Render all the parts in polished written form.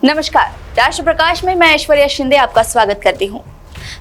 नमस्कार, राष्ट्र प्रकाश में मैं ऐश्वर्या शिंदे आपका स्वागत करती हूँ।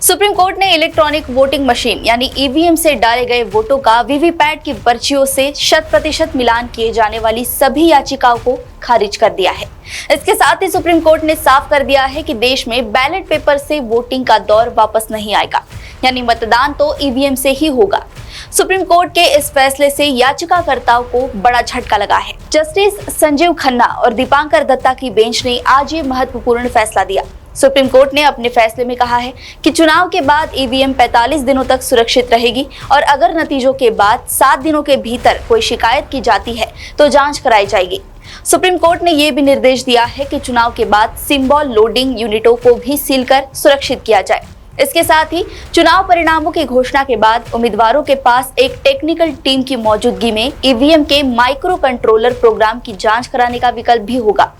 सुप्रीम कोर्ट ने इलेक्ट्रॉनिक वोटिंग मशीन यानी ईवीएम से डाले गए वोटों का वीवीपैट की पर्चियों से 100% मिलान किए जाने वाली सभी याचिकाओं को खारिज कर दिया है। इसके साथ ही सुप्रीम कोर्ट ने साफ कर दिया है कि देश में बैलेट पेपर से वोटिंग का दौर वापस नहीं आएगा, यानी मतदान तो ईवीएम से ही होगा। सुप्रीम कोर्ट के इस फैसले से याचिकाकर्ताओं को बड़ा झटका लगा है। जस्टिस संजीव खन्ना और दीपांकर दत्ता की बेंच ने आज ये महत्वपूर्ण फैसला दिया। सुप्रीम कोर्ट ने अपने फैसले में कहा है कि चुनाव के बाद ईवीएम 45 दिनों तक सुरक्षित रहेगी और अगर नतीजों के बाद 7 दिनों के भीतर कोई शिकायत की जाती है तो जांच कराई जाएगी। सुप्रीम कोर्ट ने यह भी निर्देश दिया है कि चुनाव के बाद सिंबल लोडिंग यूनिटों को भी सील कर सुरक्षित किया जाए। इसके साथ ही चुनाव परिणामों की घोषणा के बाद उम्मीदवारों के पास एक टेक्निकल टीम की मौजूदगी में ईवीएम के माइक्रो कंट्रोलर प्रोग्राम की जांच कराने का विकल्प भी होगा।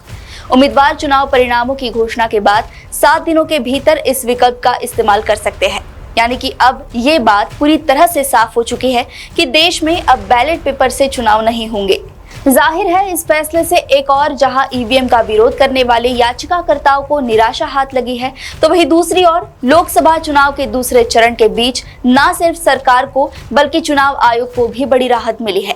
उम्मीदवार चुनाव परिणामों की घोषणा के बाद 7 दिनों के भीतर इस विकल्प का इस्तेमाल कर सकते हैं। यानी कि अब ये बात पूरी तरह से साफ हो चुकी है कि देश में अब बैलेट पेपर से चुनाव नहीं होंगे। जाहिर है इस फैसले से एक और जहां ईवीएम का विरोध करने वाले याचिकाकर्ताओं को निराशा हाथ लगी है, तो वहीं दूसरी ओर लोकसभा चुनाव के दूसरे चरण के बीच न सिर्फ सरकार को बल्कि चुनाव आयोग को भी बड़ी राहत मिली है।